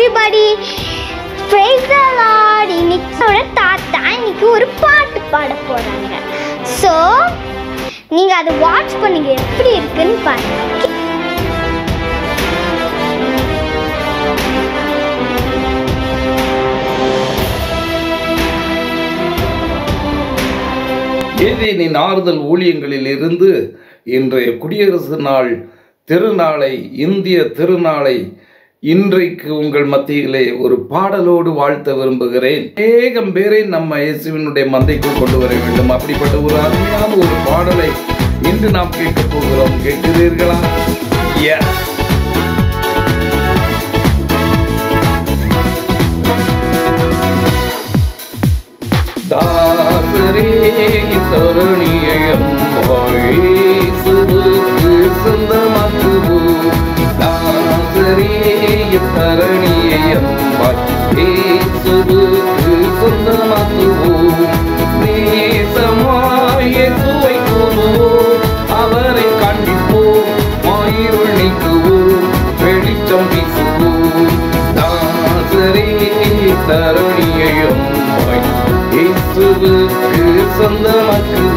everybody, praise the Lord. இன்னைக்கு தாத்தா இன்னைக்கு ஒரு பாட்டு பாட போறாங்க. ஸோ நீங்க அதை வாட்ச் பண்ணுங்க, எப்படி இருக்குன்னு பாருங்க. ஏதேனின் ஆறுதல் ஊழியங்களில் இருந்து இன்றைய குடியரசு நாள் திருநாளை, இந்திய திருநாளை இன்றைக்கு உங்கள் மத்தியிலே ஒரு பாடலோடு வாழ்த்த விரும்புகிறேன். அநேகம் பேரை நம்ம இயேசுவினுடைய மந்தைக்குள் கொண்டு வர வேண்டும். அப்படிப்பட்ட ஒரு அருமையான ஒரு பாடலை இன்று நாம் கேட்கப் போகிறோம். கேட்கிறீர்களா? தாசரே தருணியம் இயேசுவுக்கு சொந்தமாக்குவோம். தாசரே தருணியம் இயேசுவுக்கு சொந்தமாக்குவோம். நேசமாய் இயேசுவை கூறுவோம், அவரை கண்டிப்போம், இருள் நீக்குவோம், வெளிச்சம் வீசுவோம். தாசரே தருணியம் இயேசுவுக்கு சொந்தமாக்குவோம்.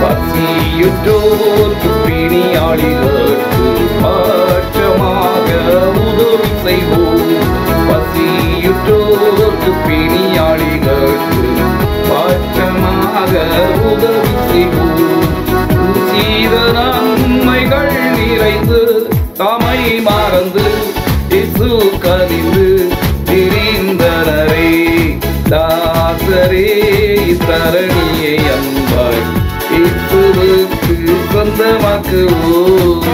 பசியுற்றோர்க்கு பிணியாளிகளுக்கு பாற்றமாக உதவி செய்வோம். பசியுற்றோர்க்கு பிணியாளிகளுக்கு பாற்றமாக உதவி செய்வோம். சீத நன்மைகள் நிறைந்து தமை மறந்து இயேசு கதிந்து திரிந்தனரே. தாசரே தரணியை அன்பாய் இயேசுவுக்கு சொந்தமாக்குவோம்.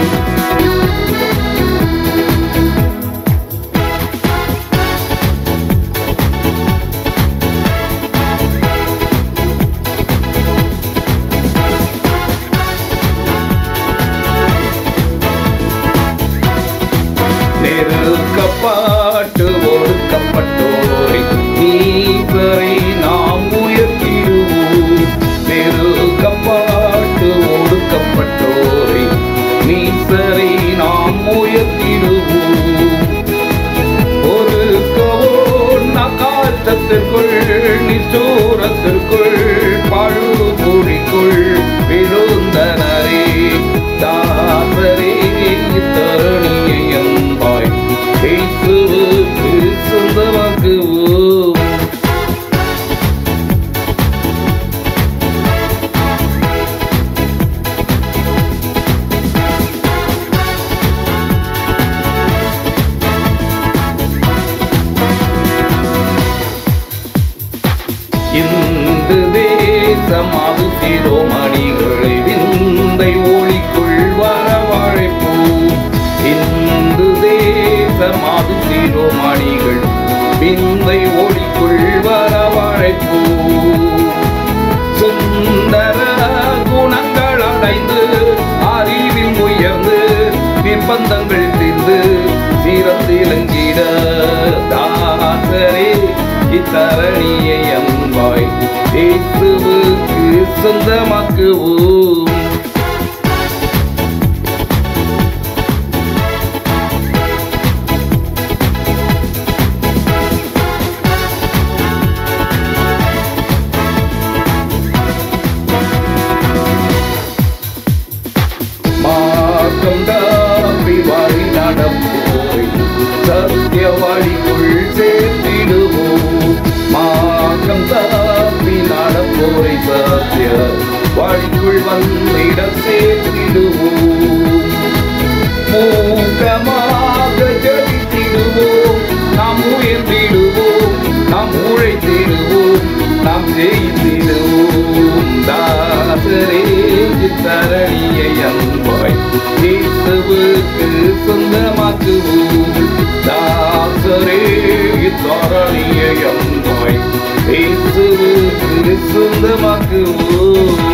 நெருக்கப்பட்டு ஒடுக்கப்பட்டோரை நீவரை நாம் உயர்த்திடுவோம். நெருக்கப்பட்டு ஒடுக்கப்பட்டோரை நீசரை நாம் உயர்த்திடுவோம். ஒரு காற்றத்திற்குள் நிச்சூரத்திற்குள் பழுபொடிக்குள் விழுந்தனரே. தாசரே தரணியை அன்பாய் இயேசுவுக்கு சொந்தமாக்குவோம். இந்து தேசமாது சிரோமணிகளை விந்தை ஒளிக்குள் வரவழைப்போம். இந்து தேசமாது சிரோமணிகள் விந்தை ஒளிக்குள் வரவழைப்போம். சுந்தர குணங்கள் அடைந்து அறிவில் உயர்ந்து நிர்பந்தங்கள் தீர்ந்து சிறந்திலங்கிட தாசரே இத்தரணியை அன்பாய் இயேசுவுக்கு சொந்தமாக்குவோம். மார்க்கம் தப்பி வழி நடப்போரை சத்திய வழிக்குள் சேர்த்திடுவோம். மார்க்கம் தப்பி நடப்போரை சத்திய வழிக்குள் வந்திட சேர்த்திடுவோம். மூக்கமாக ஜெயித்திடுவோம், நாம் உயர்ந்திடுவோம், நாம் உழைத்திடுவோம், நாம் ஜெயித்திடுவோம். தாசரே தரணியை அன்பாய் இயேசுவுக்கு சொந்தமாக்குவோம். தாசரே தரணியை அன்பாய் இயேசுவுக்கு சொந்தமாக்குவோம்.